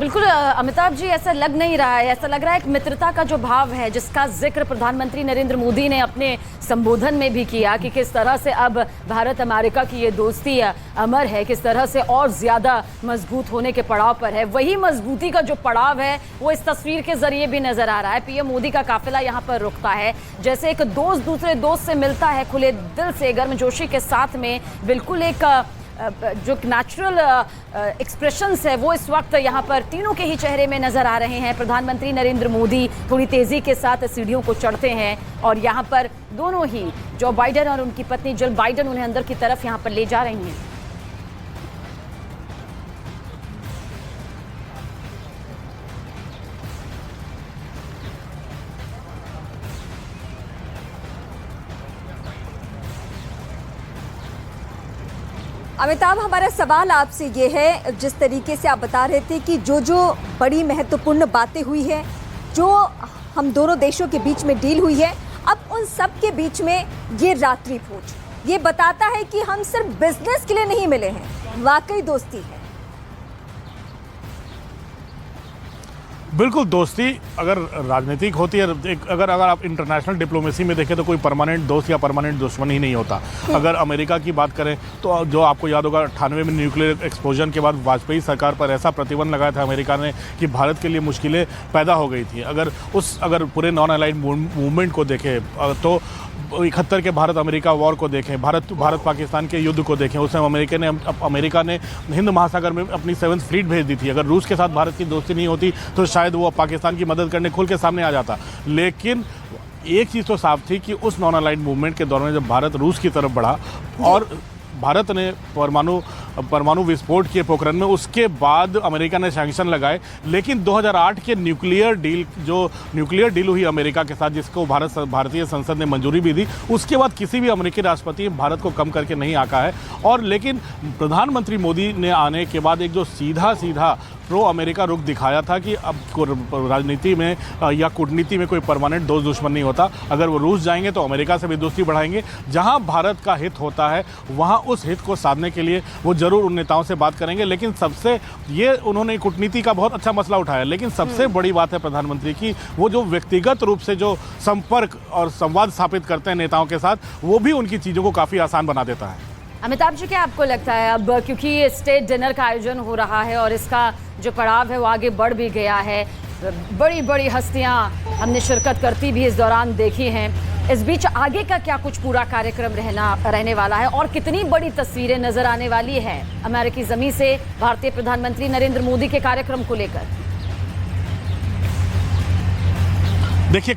बिल्कुल अमिताभ जी, ऐसा लग नहीं रहा है, ऐसा लग रहा है एक मित्रता का जो भाव है जिसका जिक्र प्रधानमंत्री नरेंद्र मोदी ने अपने संबोधन में भी किया कि किस तरह से अब भारत अमेरिका की ये दोस्ती अमर है, किस तरह से और ज्यादा मजबूत होने के पड़ाव पर है। वही मजबूती का जो पड़ाव है वो इस तस्वीर के जरिए भी नजर आ रहा है। पीएम मोदी का काफिला यहाँ पर रुकता है, जैसे एक दोस्त दूसरे दोस्त से मिलता है खुले दिल से, गर्मजोशी के साथ में। बिल्कुल एक जो नेचुरल एक्सप्रेशंस है वो इस वक्त यहाँ पर तीनों के ही चेहरे में नजर आ रहे हैं। प्रधानमंत्री नरेंद्र मोदी थोड़ी तेजी के साथ सीढ़ियों को चढ़ते हैं और यहाँ पर दोनों ही जो बाइडेन और उनकी पत्नी जिल बाइडेन उन्हें अंदर की तरफ यहाँ पर ले जा रही हैं। अमिताभ, हमारा सवाल आपसे ये है, जिस तरीके से आप बता रहे थे कि जो बड़ी महत्वपूर्ण बातें हुई है, जो हम दोनों देशों के बीच में डील हुई है, अब उन सब के बीच में ये रात्रि भोज ये बताता है कि हम सिर्फ बिजनेस के लिए नहीं मिले हैं, वाकई दोस्ती है। बिल्कुल, दोस्ती अगर राजनीतिक होती है, अगर आप इंटरनेशनल डिप्लोमेसी में देखें तो कोई परमानेंट दोस्त या परमानेंट दुश्मन ही नहीं होता। अगर अमेरिका की बात करें तो जो आपको याद होगा 98 में न्यूक्लियर एक्सप्लोजन के बाद वाजपेयी सरकार पर ऐसा प्रतिबंध लगाया था अमेरिका ने कि भारत के लिए मुश्किलें पैदा हो गई थी। अगर पूरे नॉन अलाइंड मूवमेंट को देखें तो 71 के भारत अमेरिका वॉर को देखें, भारत पाकिस्तान के युद्ध को देखें, उस समय अमेरिका ने हिंद महासागर में अपनी 7th फ्लीट भेज दी थी। अगर रूस के साथ भारत की दोस्ती नहीं होती तो शायद वो पाकिस्तान की मदद करने खुल के सामने आ जाता। लेकिन एक चीज़ तो साफ थी कि उस नॉन अलाइंड मूवमेंट के दौरान जब भारत रूस की तरफ बढ़ा और भारत ने परमाणु विस्फोट किए पोखरण में, उसके बाद अमेरिका ने सैंक्शन लगाए। लेकिन 2008 के न्यूक्लियर डील हुई अमेरिका के साथ, जिसको भारतीय संसद ने मंजूरी भी दी, उसके बाद किसी भी अमेरिकी राष्ट्रपति भारत को कम करके नहीं आका है। और लेकिन प्रधानमंत्री मोदी ने आने के बाद एक जो सीधा प्रो अमेरिका रुख दिखाया था कि अब राजनीति में या कूटनीति में कोई परमानेंट दोस्त दुश्मन नहीं होता। अगर वो रूस जाएंगे तो अमेरिका से भी दोस्ती बढ़ाएंगे। जहां भारत का हित होता है वहां उस हित को साधने के लिए वो जरूर उन नेताओं से बात करेंगे। लेकिन ये उन्होंने कूटनीति का बहुत अच्छा मसला उठाया। लेकिन सबसे बड़ी बात है प्रधानमंत्री की, वो जो व्यक्तिगत रूप से जो संपर्क और संवाद स्थापित करते हैं नेताओं के साथ, वो भी उनकी चीज़ों को काफ़ी आसान बना देता है। अमिताभ जी, क्या आपको लगता है अब क्योंकि स्टेट डिनर का आयोजन हो रहा है और इसका जो पड़ाव है वो आगे बढ़ भी गया है, बड़ी हस्तियां हमने शिरकत करती भी इस दौरान देखी हैं, इस बीच आगे का क्या कुछ पूरा कार्यक्रम रहने वाला है और कितनी बड़ी तस्वीरें नजर आने वाली है अमेरिकी जमीन से भारतीय प्रधानमंत्री नरेंद्र मोदी के कार्यक्रम को लेकर? देखिए,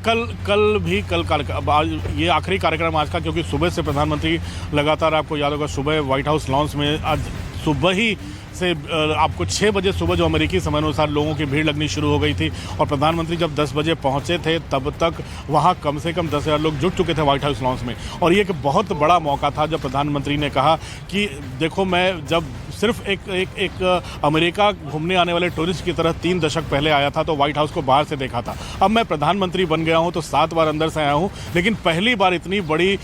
आज ये आखिरी कार्यक्रम आज का, क्योंकि सुबह से प्रधानमंत्री लगातार, आपको याद होगा, सुबह व्हाइट हाउस लॉन्च में आज सुबह ही से आपको 6 बजे सुबह जो अमेरिकी समय अनुसार लोगों की भीड़ लगनी शुरू हो गई थी। और प्रधानमंत्री जब 10 बजे पहुंचे थे तब तक वहां कम से कम 10,000 लोग जुट चुके थे व्हाइट हाउस लॉन्च में। और ये एक बहुत बड़ा मौका था जब प्रधानमंत्री ने कहा कि देखो, मैं जब सिर्फ एक अमेरिका घूमने आने वाले टूरिस्ट की तरह 3 दशक पहले आया था तो व्हाइट हाउस को बाहर से देखा था। अब मैं प्रधानमंत्री बन गया हूं तो 7 बार अंदर से आया हूं, लेकिन पहली बार इतनी बड़ी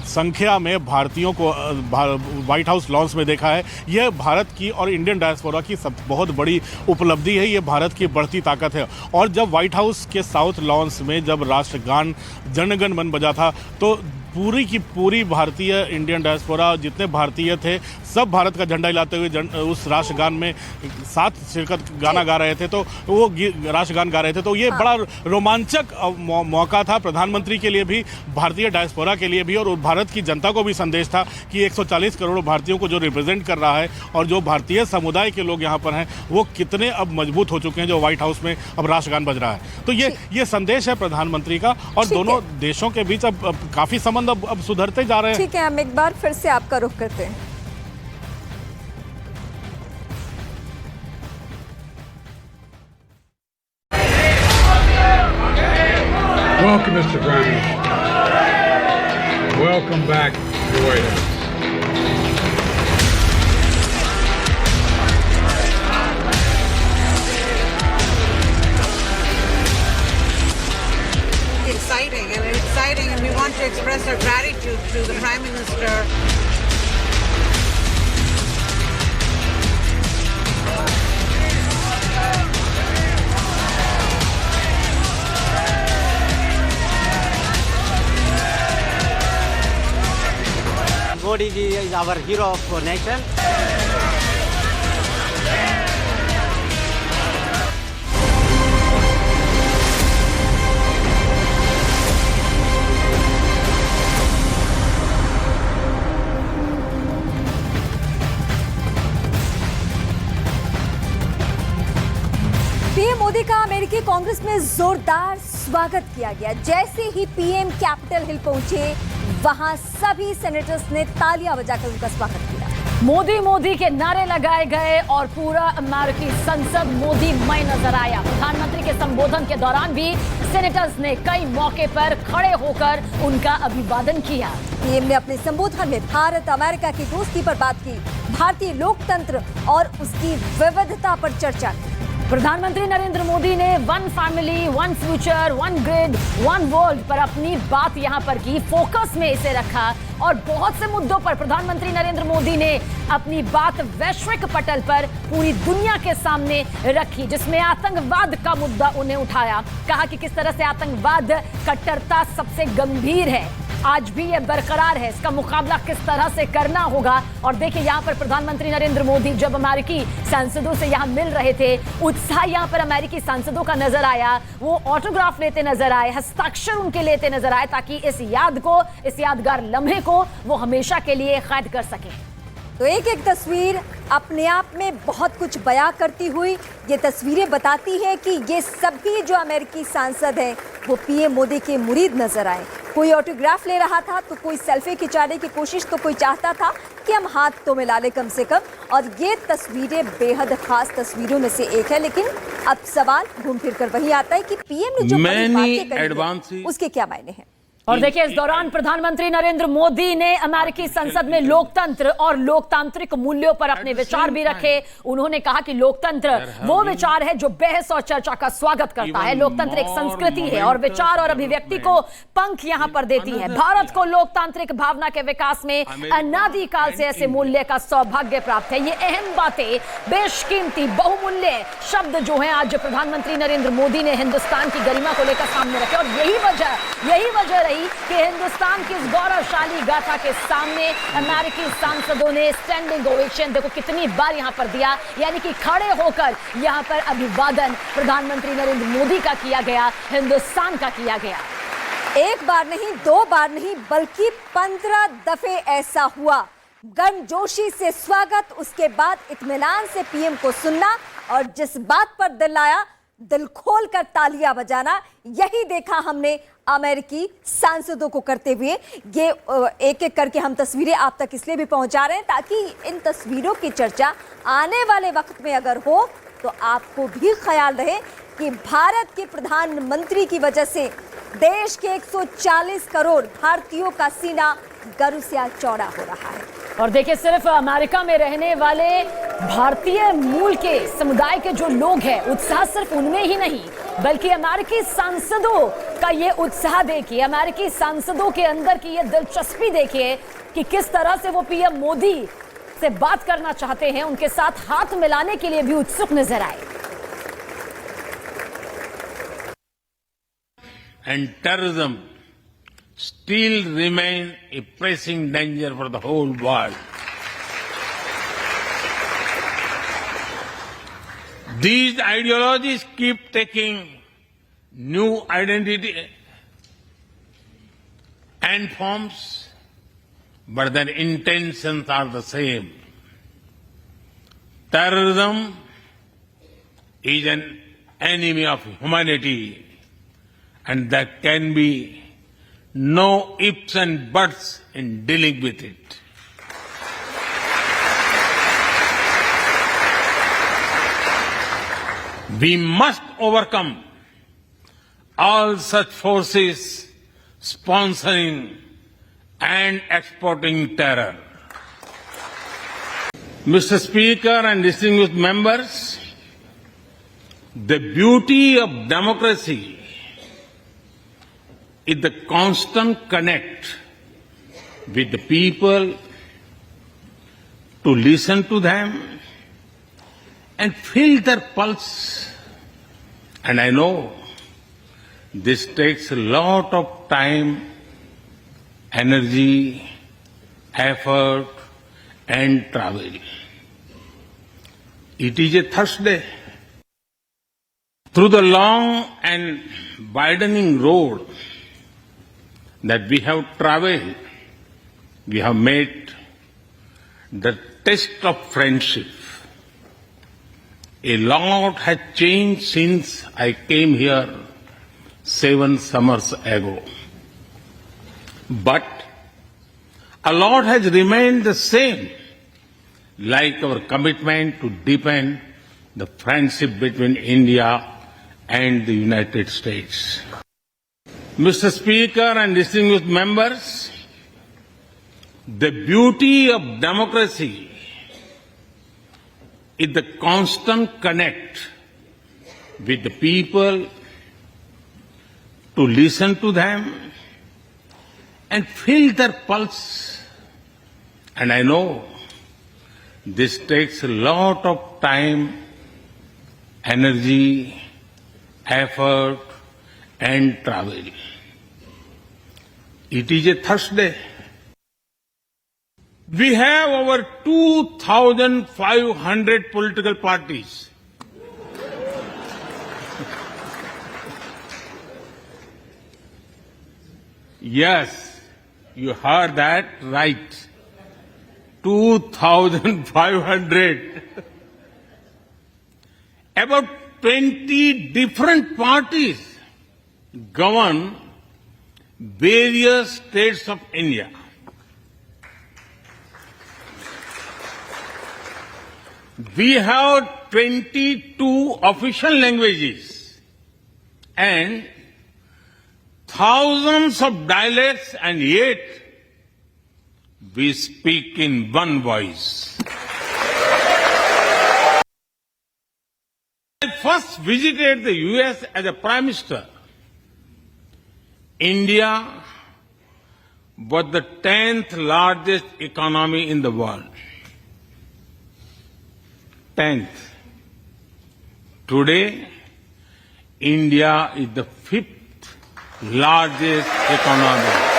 संख्या में भारतीयों को व्हाइट हाउस लॉन्च में देखा है। यह भारत की और इंडियन डायस्पोरा की बहुत बड़ी उपलब्धि है, ये भारत की बढ़ती ताकत है। और जब व्हाइट हाउस के साउथ लॉन्च में जब राष्ट्रगान जन गण मन बजा था तो पूरी की पूरी भारतीय इंडियन डायस्पोरा, जितने भारतीय थे, सब भारत का झंडा हिलाते हुए उस राष्ट्रगान में साथ शिरकत गाना गा रहे थे। तो वो राष्ट्रगान गा रहे थे, तो ये बड़ा रोमांचक मौका था प्रधानमंत्री के लिए भी, भारतीय डायस्पोरा के लिए भी, और भारत की जनता को भी संदेश था कि 140 करोड़ भारतीयों को जो रिप्रेजेंट कर रहा है और जो भारतीय समुदाय के लोग यहाँ पर हैं वो कितने अब मजबूत हो चुके हैं, जो व्हाइट हाउस में अब राष्ट्रगान बज रहा है। तो ये संदेश है प्रधानमंत्री का, और दोनों देशों के बीच अब काफ़ी संबंध अब सुधरते जा रहे हैं। ठीक है, हम एक बार फिर से आपका रुख करते हैं। Welcome, Mr. Prime Minister. Welcome back to the White House. Exciting, and we want to express our gratitude to the Prime Minister. Modi ji is our hero of nation. PM Modi का अमेरिकी कांग्रेस में जोरदार स्वागत किया गया। जैसे ही पीएम कैपिटल हिल पहुंचे, वहां सभी सेनेटर्स ने तालियां बजाकर उनका स्वागत किया। मोदी मोदी के नारे लगाए गए और पूरा अमेरिकी संसद मोदीमय नजर आया। प्रधानमंत्री के संबोधन के दौरान भी सेनेटर्स ने कई मौके पर खड़े होकर उनका अभिवादन किया। पीएम ने अपने संबोधन में भारत अमेरिका की दोस्ती पर बात की, भारतीय लोकतंत्र और उसकी विविधता पर चर्चा की। प्रधानमंत्री नरेंद्र मोदी ने one family, one future, one grid, one world पर अपनी बात यहां पर की, फोकस में इसे रखा और बहुत से मुद्दों पर प्रधानमंत्री नरेंद्र मोदी ने अपनी बात वैश्विक पटल पर पूरी दुनिया के सामने रखी, जिसमें आतंकवाद का मुद्दा उन्हें उठाया। कहा कि किस तरह से आतंकवाद कट्टरता सबसे गंभीर है, आज भी ये बरकरार है, इसका मुकाबला किस तरह से करना होगा। और देखिए यहाँ पर प्रधानमंत्री नरेंद्र मोदी जब अमेरिकी सांसदों से यहाँ मिल रहे थे, उत्साह यहाँ पर अमेरिकी सांसदों का नजर आया। वो ऑटोग्राफ लेते नजर आए, हस्ताक्षर उनके लेते नजर आए, ताकि इस यादगार लम्हे को वो हमेशा के लिए कैद कर सके। तो एक एक तस्वीर अपने आप में बहुत कुछ बयां करती हुई ये तस्वीरें बताती है कि ये सभी जो अमेरिकी सांसद हैं वो पीएम मोदी के मुरीद नजर आए। कोई ऑटोग्राफ ले रहा था तो कोई सेल्फी खिंचाने की कोशिश, तो कोई चाहता था कि हम हाथ तो मिला लें कम से कम। और ये तस्वीरें बेहद खास तस्वीरों में से एक है। लेकिन अब सवाल घूम फिर कर वही आता है कि पीएम ने जो बड़ी बातें कही हैं, उसके क्या मायने हैं। और देखिए इस दौरान प्रधानमंत्री नरेंद्र मोदी ने अमेरिकी संसद में लोकतंत्र और लोकतांत्रिक मूल्यों पर अपने विचार भी रखे। उन्होंने कहा कि लोकतंत्र वो विचार है जो बहस और चर्चा का स्वागत करता है। लोकतंत्र एक संस्कृति है और विचार और अभिव्यक्ति को पंख यहां पर देती है। भारत को लोकतांत्रिक भावना के विकास में अनादिकाल से ऐसे मूल्य का सौभाग्य प्राप्त है। ये अहम बातें, बेशकीमती बहुमूल्य शब्द जो हैं, आज प्रधानमंत्री नरेंद्र मोदी ने हिंदुस्तान की गरिमा को लेकर सामने रखे। और यही वजह रही कि हिंदुस्तान की इस गौरवशाली गाथा के सामने अमेरिकी सांसदों ने स्टैंडिंग ओवेशन, देखो कितनी बार यहां पर दिया, यानी कि खड़े होकर यहां पर अभिवादन प्रधानमंत्री नरेंद्र मोदी का किया गया, हिंदुस्तान का किया गया। एक बार नहीं, दो बार नहीं, बल्कि 15 दफे ऐसा हुआ। गर्मजोशी से स्वागत, उसके बाद इत्मीनान से पीएम को सुनना और जिस बात पर दिल आया, दिल खोल कर तालियां बजाना, यही देखा हमने अमेरिकी सांसदों को करते हुए। ये एक एक करके हम तस्वीरें आप तक इसलिए भी पहुंचा रहे हैं ताकि इन तस्वीरों की चर्चा आने वाले वक्त में अगर हो तो आपको भी ख्याल रहे कि भारत के प्रधानमंत्री की वजह से देश के 140 करोड़ भारतीयों का सीना गर्व से चौड़ा हो रहा है। और देखिए सिर्फ अमेरिका में रहने वाले भारतीय मूल के समुदाय के जो लोग हैं, उत्साह सिर्फ उनमें ही नहीं बल्कि अमेरिकी सांसदों का ये उत्साह देखिए, अमेरिकी सांसदों के अंदर की ये दिलचस्पी देखिए कि किस तरह से वो पीएम मोदी से बात करना चाहते हैं, उनके साथ हाथ मिलाने के लिए भी उत्सुक नजर आए। And terrorism still remain a pressing danger for the whole world. These ideologies keep taking new identity and forms, but their intentions are the same. Terrorism is an enemy of humanity, and there can be no ifs and buts in dealing with it. We must overcome all such forces sponsoring and exporting terror. Mr. Speaker and distinguished members, the beauty of democracy is the constant connect with the people, to listen to them and feel their pulse. And I know this takes a lot of time, energy effort, and travel. It is a Thursday. Through the long and widening road that we have traveled, we have met the test of friendship. A lot has changed since I came here 7 summers ago. But a lot has remained the same, like our commitment to deepen the friendship between India and the United States. Mr. Speaker and distinguished members, the beauty of democracy is the constant connect with the people, to listen to them and feel their pulse. And I know this takes a lot of time, energy, effort, and travel. It is a Thursday. We have over 2,500 political parties. Yes, you heard that right. 2,500. About 20 different parties govern various states of India. We have 22 official languages and thousands of dialects, and yet we speak in one voice. I first visited the US as a Prime Minister. India was the 10th largest economy in the world. 10th. Today, India is the 5th largest economy.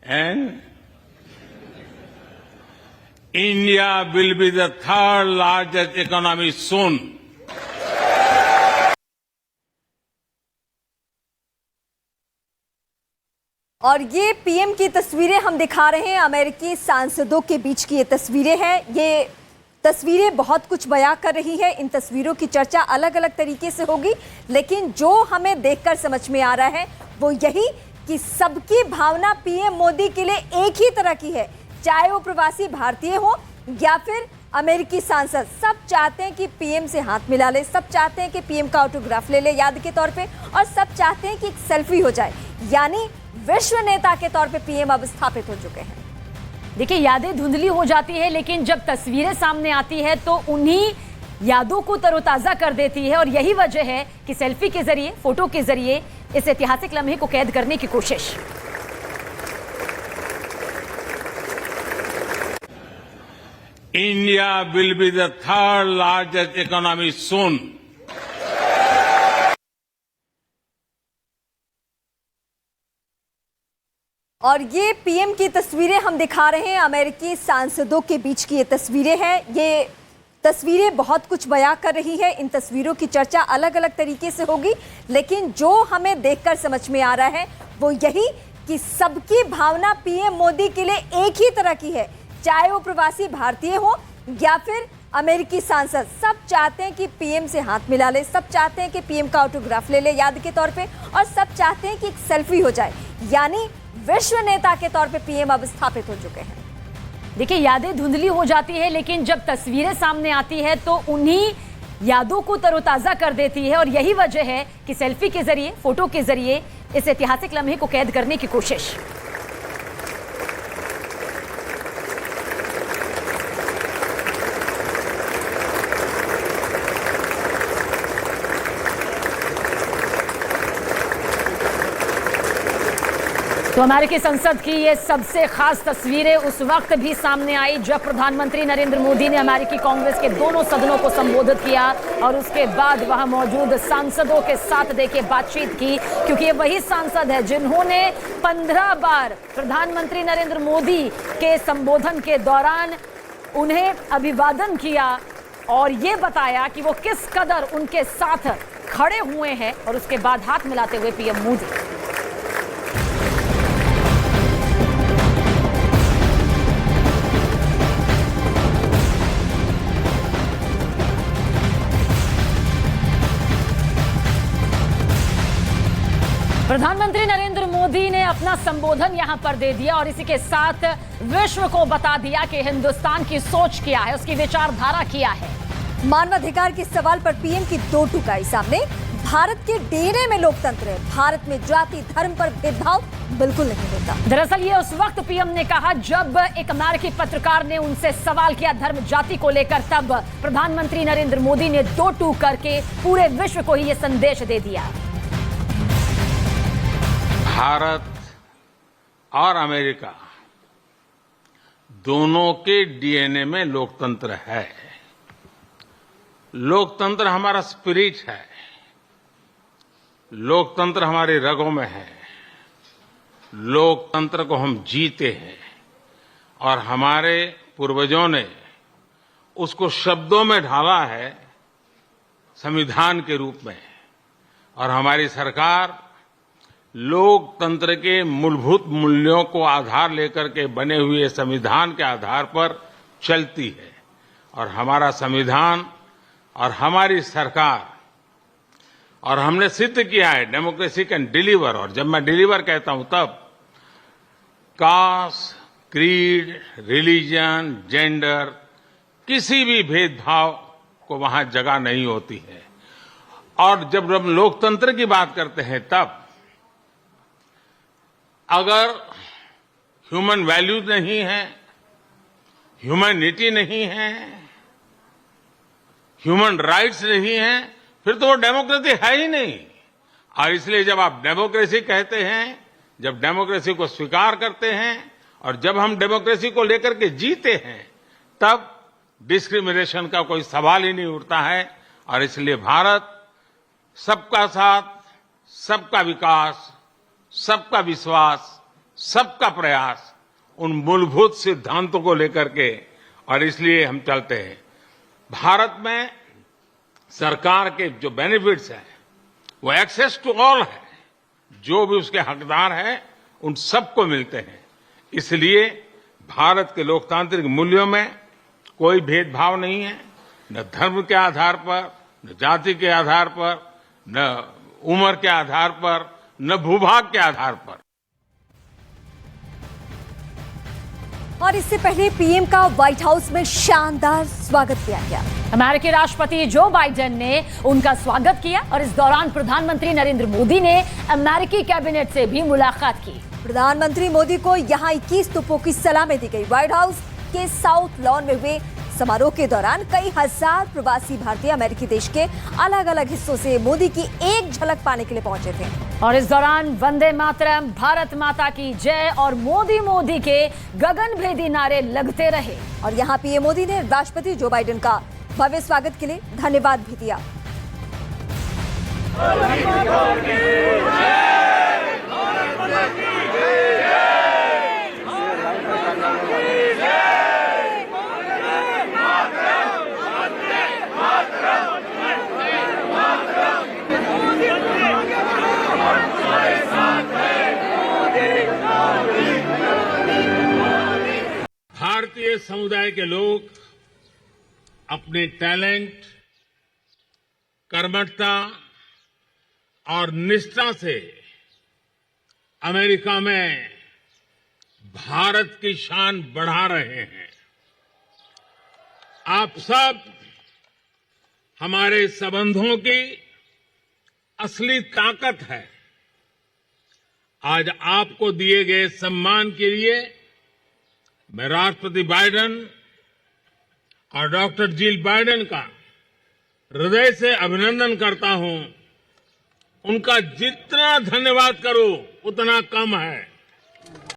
And India will be the 3rd largest economy soon. और ये PM की तस्वीरें हम दिखा रहे हैं, अमेरिकी सांसदों के बीच की ये तस्वीरें हैं। ये तस्वीरें बहुत कुछ बयां कर रही है। इन तस्वीरों की चर्चा अलग अलग तरीके से होगी, लेकिन जो हमें देखकर समझ में आ रहा है वो यही कि सबकी भावना पीएम मोदी के लिए एक ही तरह की है, चाहे वो प्रवासी भारतीय हो या फिर अमेरिकी सांसद। सब चाहते हैं कि पीएम से हाथ मिला ले, सब चाहते हैं कि पीएम का ऑटोग्राफ ले ले याद के तौर पे, और सब चाहते हैं कि एक सेल्फी हो जाए। यानी विश्व नेता के तौर पे पीएम अब स्थापित हो चुके हैं। देखिए, यादें धुंधली हो जाती है, लेकिन जब तस्वीरें सामने आती है तो उन्हीं यादों को तरोताजा कर देती है, और यही वजह है कि सेल्फी के जरिए, फोटो के जरिए इस ऐतिहासिक लम्हे को कैद करने की कोशिश। India will be the 3rd largest economy soon. और ये पीएम की तस्वीरें हम दिखा रहे हैं, अमेरिकी सांसदों के बीच की ये तस्वीरें हैं। ये तस्वीरें बहुत कुछ बयां कर रही है। इन तस्वीरों की चर्चा अलग अलग तरीके से होगी, लेकिन जो हमें देखकर समझ में आ रहा है वो यही कि सबकी भावना पीएम मोदी के लिए एक ही तरह की है, चाहे वो प्रवासी भारतीय हो या फिर अमेरिकी सांसद। सब चाहते हैं कि पीएम से हाथ मिला ले, सब चाहते हैं कि पीएम का ऑटोग्राफ ले ले याद के तौर पे, और सब चाहते हैं कि एक सेल्फी हो जाए। यानी विश्व नेता के तौर पे पीएम अब स्थापित हो चुके हैं। देखिए, यादें धुंधली हो जाती है, लेकिन जब तस्वीरें सामने आती है तो उन्हीं यादों को तरोताजा कर देती है, और यही वजह है कि सेल्फी के जरिए, फोटो के जरिए इस ऐतिहासिक लम्हे को कैद करने की कोशिश। तो अमेरिकी संसद की ये सबसे खास तस्वीरें उस वक्त भी सामने आई जब प्रधानमंत्री नरेंद्र मोदी ने अमेरिकी कांग्रेस के दोनों सदनों को संबोधित किया और उसके बाद वहां मौजूद सांसदों के साथ देखिए बातचीत की, क्योंकि ये वही सांसद है जिन्होंने 15 बार प्रधानमंत्री नरेंद्र मोदी के संबोधन के दौरान उन्हें अभिवादन किया और ये बताया कि वो किस कदर उनके साथ खड़े हुए हैं और उसके बाद हाथ मिलाते हुए पीएम मोदी। प्रधानमंत्री नरेंद्र मोदी ने अपना संबोधन यहां पर दे दिया और इसी के साथ विश्व को बता दिया कि हिंदुस्तान की सोच क्या है, उसकी विचारधारा क्या है। मानवाधिकार के सवाल पर पीएम की दो टुकाई सामने। भारत के डेरे में लोकतंत्र है, भारत में जाति धर्म पर भेदभाव बिल्कुल नहीं होता। दरअसल ये उस वक्त पीएम ने कहा जब एक अमेरिकी पत्रकार ने उनसे सवाल किया धर्म जाति को लेकर, तब प्रधानमंत्री नरेंद्र मोदी ने दो टूक करके पूरे विश्व को ही ये संदेश दे दिया। भारत और अमेरिका दोनों के डीएनए में लोकतंत्र है। लोकतंत्र हमारा स्पिरिट है, लोकतंत्र हमारी रगों में है, लोकतंत्र को हम जीते हैं और हमारे पूर्वजों ने उसको शब्दों में ढाला है संविधान के रूप में, और हमारी सरकार लोकतंत्र के मूलभूत मूल्यों को आधार लेकर के बने हुए संविधान के आधार पर चलती है। और हमारा संविधान और हमारी सरकार, और हमने सिद्ध किया है डेमोक्रेसी कैन डिलीवर, और जब मैं डिलीवर कहता हूं तब कास्ट, क्रीड, रिलीजन, जेंडर, किसी भी भेदभाव को वहां जगह नहीं होती है। और जब हम लोकतंत्र की बात करते हैं तब अगर ह्यूमन वैल्यूज नहीं है, ह्यूमैनिटी नहीं है, ह्यूमन राइट्स नहीं है, फिर तो वो डेमोक्रेसी है ही नहीं। और इसलिए जब आप डेमोक्रेसी कहते हैं, जब डेमोक्रेसी को स्वीकार करते हैं और जब हम डेमोक्रेसी को लेकर के जीते हैं, तब डिस्क्रिमिनेशन का कोई सवाल ही नहीं उठता है। और इसलिए भारत सबका साथ, सबका विकास, सबका विश्वास, सबका प्रयास, उन मूलभूत सिद्धांतों को लेकर के, और इसलिए हम चलते हैं। भारत में सरकार के जो बेनिफिट्स हैं वो एक्सेस टू ऑल है, जो भी उसके हकदार हैं उन सबको मिलते हैं। इसलिए भारत के लोकतांत्रिक मूल्यों में कोई भेदभाव नहीं है, न धर्म के आधार पर, न जाति के आधार पर, न उम्र के आधार पर, न भूभाग के आधार पर। और इससे पहले पीएम का व्हाइट हाउस में शानदार स्वागत किया गया। अमेरिकी राष्ट्रपति जो बाइडेन ने उनका स्वागत किया और इस दौरान प्रधानमंत्री नरेंद्र मोदी ने अमेरिकी कैबिनेट से भी मुलाकात की। प्रधानमंत्री मोदी को यहां 21 तोपों की सलामी दी गई। व्हाइट हाउस के साउथ लॉन में हुए समारोह के दौरान कई हजार प्रवासी भारतीय अमेरिकी देश के अलग अलग हिस्सों से मोदी की एक झलक पाने के लिए पहुंचे थे। और इस दौरान वंदे मातरम, भारत माता की जय और मोदी मोदी के गगनभेदी नारे लगते रहे। और यहाँ पीएम मोदी ने राष्ट्रपति जो बाइडेन का भव्य स्वागत के लिए धन्यवाद भी दिया। भारतीय समुदाय के लोग अपने टैलेंट, कर्मठता और निष्ठा से अमेरिका में भारत की शान बढ़ा रहे हैं। आप सब हमारे संबंधों की असली ताकत है। आज आपको दिए गए सम्मान के लिए मैं राष्ट्रपति बाइडेन और डॉक्टर जिल बाइडेन का हृदय से अभिनंदन करता हूं। उनका जितना धन्यवाद करूं उतना कम है।